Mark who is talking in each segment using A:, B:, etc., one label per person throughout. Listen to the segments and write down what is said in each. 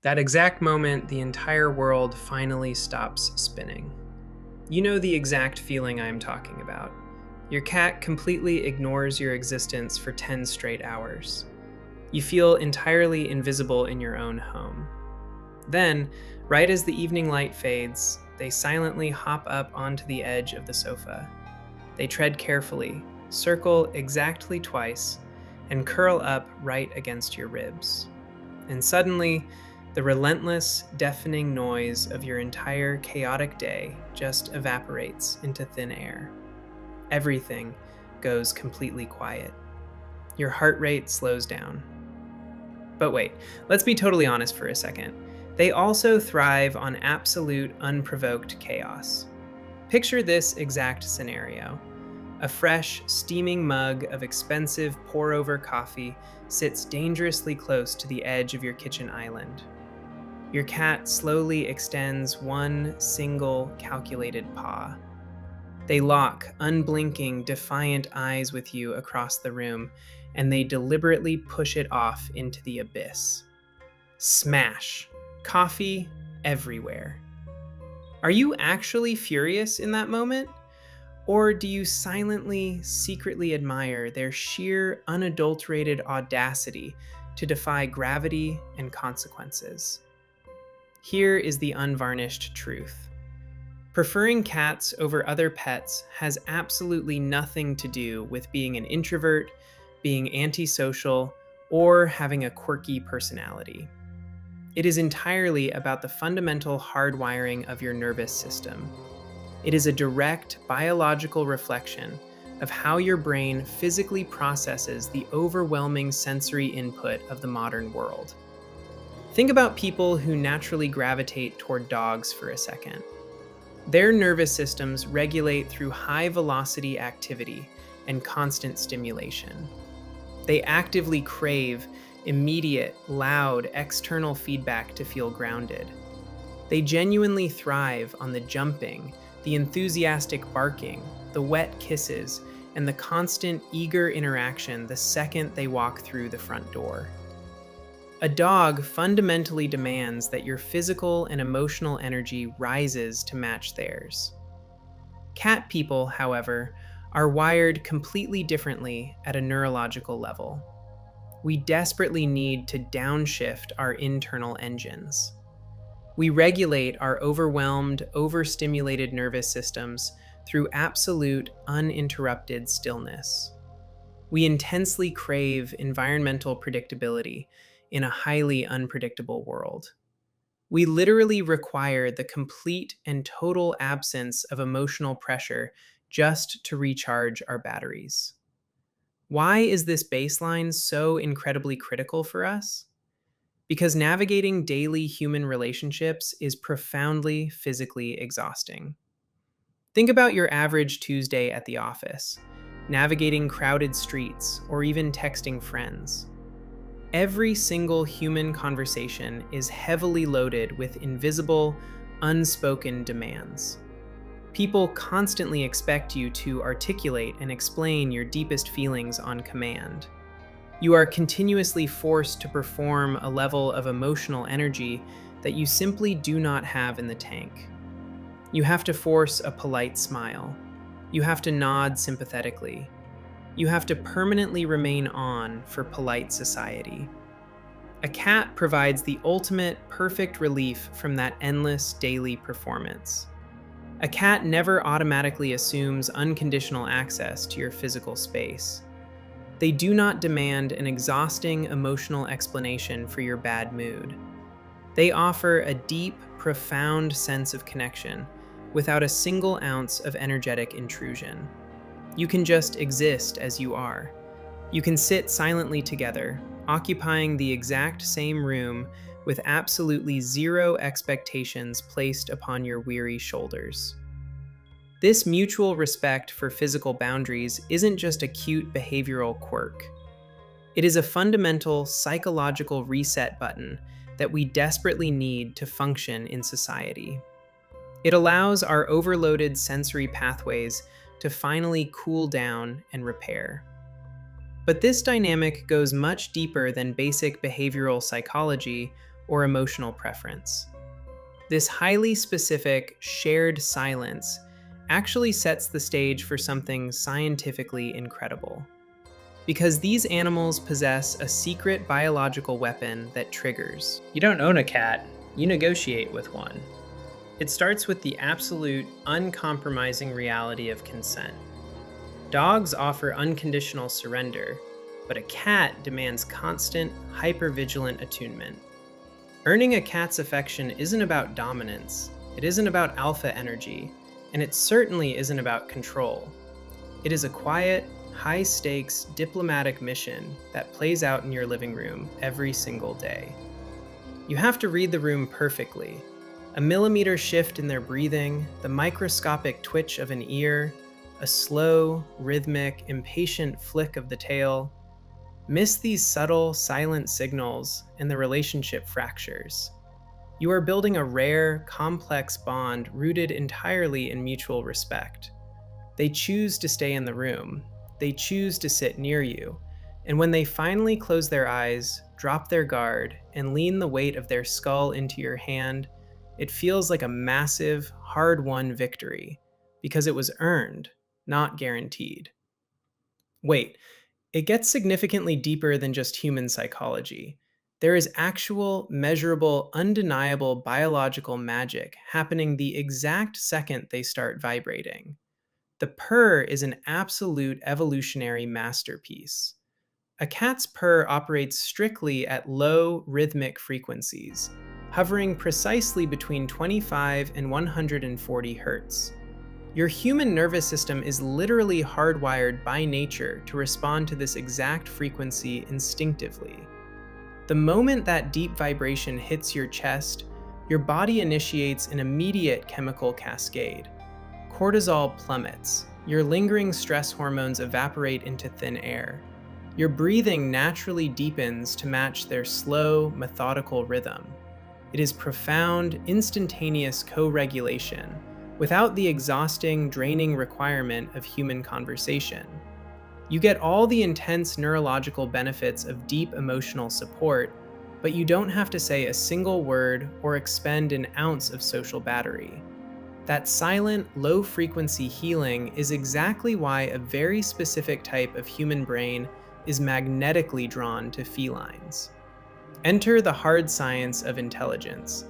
A: That exact moment, the entire world finally stops spinning. You know the exact feeling I am talking about. Your cat completely ignores your existence for 10 straight hours. You feel entirely invisible in your own home. Then, right as the evening light fades, they silently hop up onto the edge of the sofa. They tread carefully, circle exactly twice, and curl up right against your ribs. And suddenly, the relentless, deafening noise of your entire chaotic day just evaporates into thin air. Everything goes completely quiet. Your heart rate slows down. But wait, let's be totally honest for a second. They also thrive on absolute, unprovoked chaos. Picture this exact scenario. A fresh, steaming mug of expensive pour over coffee sits dangerously close to the edge of your kitchen island. Your cat slowly extends one single calculated paw. They lock unblinking, defiant eyes with you across the room, and they deliberately push it off into the abyss. Smash! Coffee everywhere. Are you actually furious in that moment? Or do you silently, secretly admire their sheer, unadulterated audacity to defy gravity and consequences? Here is the unvarnished truth. Preferring cats over other pets has absolutely nothing to do with being an introvert, being antisocial, or having a quirky personality. It is entirely about the fundamental hardwiring of your nervous system. It is a direct biological reflection of how your brain physically processes the overwhelming sensory input of the modern world. Think about people who naturally gravitate toward dogs for a second. Their nervous systems regulate through high velocity activity and constant stimulation. They actively crave immediate, loud, external feedback to feel grounded. They genuinely thrive on the jumping, the enthusiastic barking, the wet kisses, and the constant, eager interaction the second they walk through the front door. A dog fundamentally demands that your physical and emotional energy rises to match theirs. Cat people, however, are wired completely differently at a neurological level. We desperately need to downshift our internal engines. We regulate our overwhelmed, overstimulated nervous systems through absolute, uninterrupted stillness. We intensely crave environmental predictability in a highly unpredictable world. We literally require the complete and total absence of emotional pressure just to recharge our batteries. Why is this baseline so incredibly critical for us? Because navigating daily human relationships is profoundly physically exhausting. Think about your average Tuesday at the office, navigating crowded streets, or even texting friends. Every single human conversation is heavily loaded with invisible, unspoken demands. People constantly expect you to articulate and explain your deepest feelings on command. You are continuously forced to perform a level of emotional energy that you simply do not have in the tank. You have to force a polite smile. You have to nod sympathetically. You have to permanently remain on for polite society. A cat provides the ultimate, perfect relief from that endless daily performance. A cat never automatically assumes unconditional access to your physical space. They do not demand an exhausting emotional explanation for your bad mood. They offer a deep, profound sense of connection without a single ounce of energetic intrusion. You can just exist as you are. You can sit silently together, occupying the exact same room with absolutely zero expectations placed upon your weary shoulders. This mutual respect for physical boundaries isn't just a cute behavioral quirk. It is a fundamental psychological reset button that we desperately need to function in society. It allows our overloaded sensory pathways to finally cool down and repair. But this dynamic goes much deeper than basic behavioral psychology or emotional preference. This highly specific, shared silence actually sets the stage for something scientifically incredible. Because these animals possess a secret biological weapon that triggers. You don't own a cat, you negotiate with one. It starts with the absolute, uncompromising reality of consent. Dogs offer unconditional surrender, but a cat demands constant, hypervigilant attunement. Earning a cat's affection isn't about dominance, it isn't about alpha energy, and it certainly isn't about control. It is a quiet, high-stakes diplomatic mission that plays out in your living room every single day. You have to read the room perfectly. A millimeter shift in their breathing, the microscopic twitch of an ear, a slow, rhythmic, impatient flick of the tail. Miss these subtle, silent signals, and the relationship fractures. You are building a rare, complex bond rooted entirely in mutual respect. They choose to stay in the room. They choose to sit near you. And when they finally close their eyes, drop their guard, and lean the weight of their skull into your hand, it feels like a massive, hard-won victory, because it was earned, not guaranteed. Wait, it gets significantly deeper than just human psychology. There is actual, measurable, undeniable biological magic happening the exact second they start vibrating. The purr is an absolute evolutionary masterpiece. A cat's purr operates strictly at low, rhythmic frequencies, hovering precisely between 25 and 140 hertz. Your human nervous system is literally hardwired by nature to respond to this exact frequency instinctively. The moment that deep vibration hits your chest, your body initiates an immediate chemical cascade. Cortisol plummets, your lingering stress hormones evaporate into thin air. Your breathing naturally deepens to match their slow, methodical rhythm. It is profound, instantaneous co-regulation, without the exhausting, draining requirement of human conversation. You get all the intense neurological benefits of deep emotional support, but you don't have to say a single word or expend an ounce of social battery. That silent, low-frequency healing is exactly why a very specific type of human brain is magnetically drawn to felines. Enter the hard science of intelligence.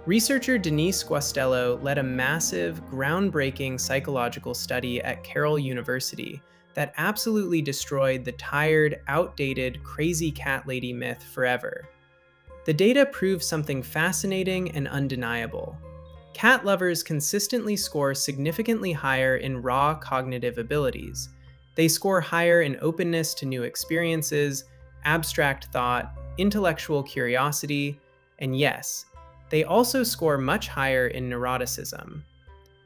A: Researcher Denise Guastello led a massive, groundbreaking psychological study at Carroll University that absolutely destroyed the tired, outdated, crazy cat lady myth forever. The data proved something fascinating and undeniable. Cat lovers consistently score significantly higher in raw cognitive abilities. They score higher in openness to new experiences, abstract thought, intellectual curiosity, and yes, they also score much higher in neuroticism.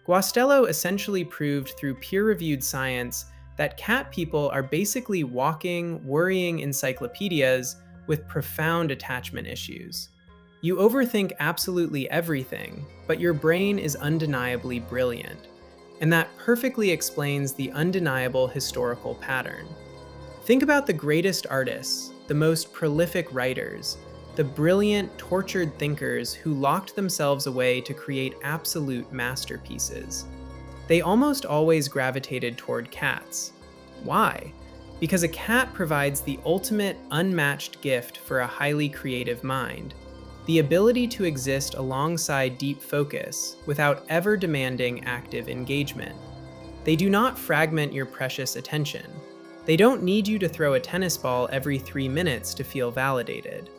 A: Guastello essentially proved through peer-reviewed science that cat people are basically walking, worrying encyclopedias with profound attachment issues. You overthink absolutely everything, but your brain is undeniably brilliant, and that perfectly explains the undeniable historical pattern. Think about the greatest artists, the most prolific writers, the brilliant, tortured thinkers who locked themselves away to create absolute masterpieces. They almost always gravitated toward cats. Why? Because a cat provides the ultimate, unmatched gift for a highly creative mind: the ability to exist alongside deep focus without ever demanding active engagement. They do not fragment your precious attention. They don't need you to throw a tennis ball every 3 minutes to feel validated.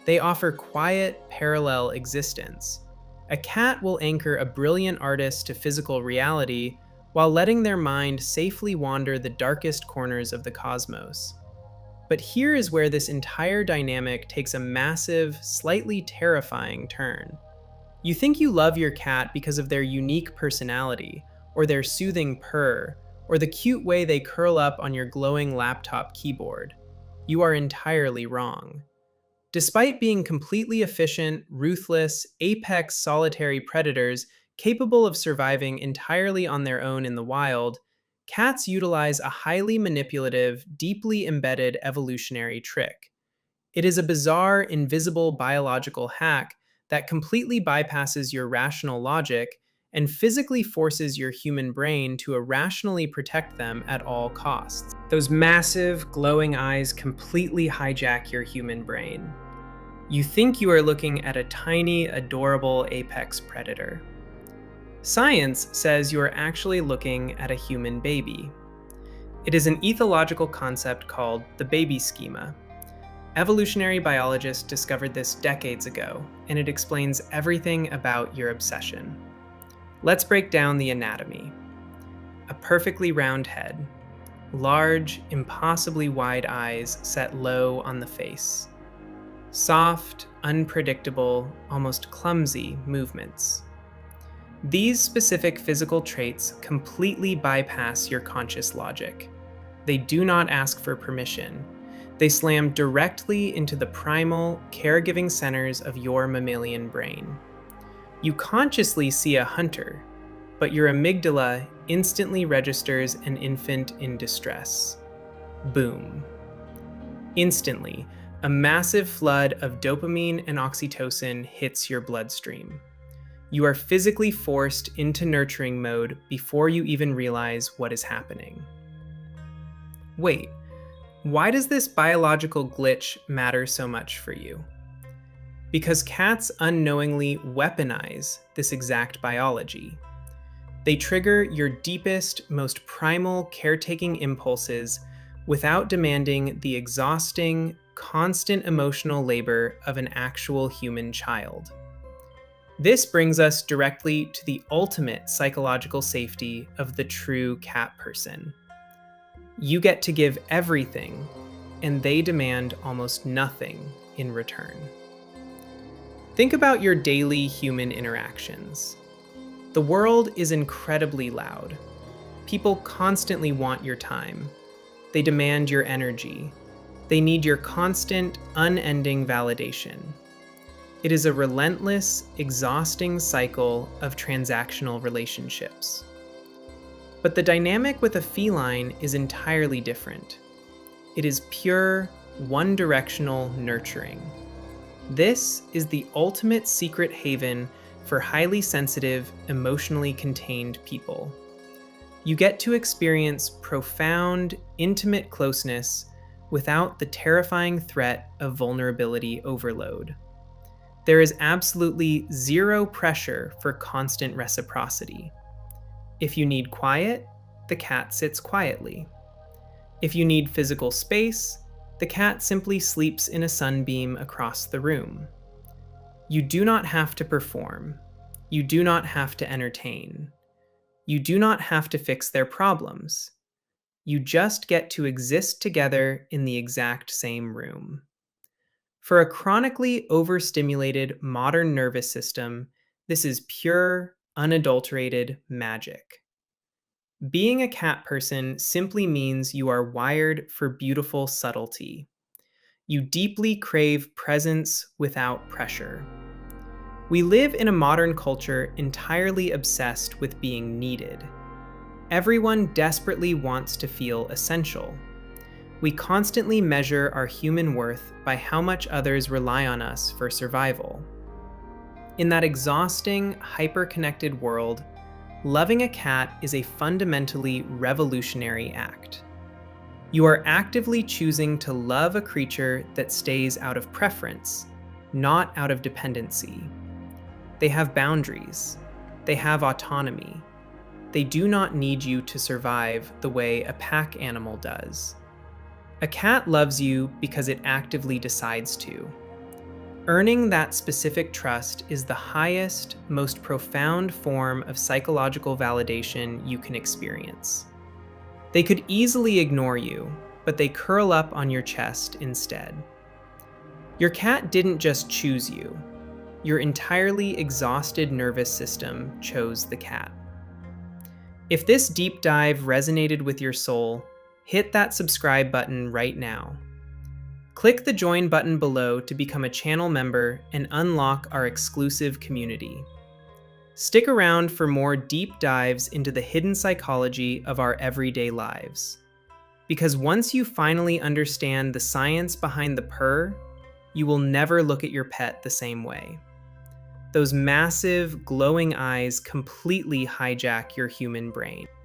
A: They offer quiet, parallel existence. A cat will anchor a brilliant artist to physical reality while letting their mind safely wander the darkest corners of the cosmos. But here is where this entire dynamic takes a massive, slightly terrifying turn. You think you love your cat because of their unique personality, or their soothing purr, or the cute way they curl up on your glowing laptop keyboard. You are entirely wrong. Despite being completely efficient, ruthless, apex solitary predators capable of surviving entirely on their own in the wild, cats utilize a highly manipulative, deeply embedded evolutionary trick. It is a bizarre, invisible biological hack that completely bypasses your rational logic and physically forces your human brain to irrationally protect them at all costs. Those massive, glowing eyes completely hijack your human brain. You think you are looking at a tiny, adorable apex predator. Science says you are actually looking at a human baby. It is an ethological concept called the baby schema. Evolutionary biologists discovered this decades ago, and it explains everything about your obsession. Let's break down the anatomy. A perfectly round head, large, impossibly wide eyes set low on the face, soft, unpredictable, almost clumsy movements. These specific physical traits completely bypass your conscious logic. They do not ask for permission. They slam directly into the primal, caregiving centers of your mammalian brain. You consciously see a hunter, but your amygdala instantly registers an infant in distress. Boom. Instantly, a massive flood of dopamine and oxytocin hits your bloodstream. You are physically forced into nurturing mode before you even realize what is happening. Wait, why does this biological glitch matter so much for you? Because cats unknowingly weaponize this exact biology. They trigger your deepest, most primal caretaking impulses without demanding the exhausting, constant emotional labor of an actual human child. This brings us directly to the ultimate psychological safety of the true cat person. You get to give everything, and they demand almost nothing in return. Think about your daily human interactions. The world is incredibly loud. People constantly want your time. They demand your energy. They need your constant, unending validation. It is a relentless, exhausting cycle of transactional relationships. But the dynamic with a feline is entirely different. It is pure, one-directional nurturing. This is the ultimate secret haven for highly sensitive, emotionally contained people. You get to experience profound, intimate closeness without the terrifying threat of vulnerability overload. There is absolutely zero pressure for constant reciprocity. If you need quiet, the cat sits quietly. If you need physical space, the cat simply sleeps in a sunbeam across the room. You do not have to perform. You do not have to entertain. You do not have to fix their problems. You just get to exist together in the exact same room. For a chronically overstimulated modern nervous system, this is pure, unadulterated magic. Being a cat person simply means you are wired for beautiful subtlety. You deeply crave presence without pressure. We live in a modern culture entirely obsessed with being needed. Everyone desperately wants to feel essential. We constantly measure our human worth by how much others rely on us for survival. In that exhausting, hyper-connected world, loving a cat is a fundamentally revolutionary act. You are actively choosing to love a creature that stays out of preference, not out of dependency. They have boundaries. They have autonomy. They do not need you to survive the way a pack animal does. A cat loves you because it actively decides to. Earning that specific trust is the highest, most profound form of psychological validation you can experience. They could easily ignore you, but they curl up on your chest instead. Your cat didn't just choose you. Your entirely exhausted nervous system chose the cat. If this deep dive resonated with your soul, hit that subscribe button right now. Click the join button below to become a channel member and unlock our exclusive community. Stick around for more deep dives into the hidden psychology of our everyday lives. Because once you finally understand the science behind the purr, you will never look at your pet the same way. Those massive, glowing eyes completely hijack your human brain.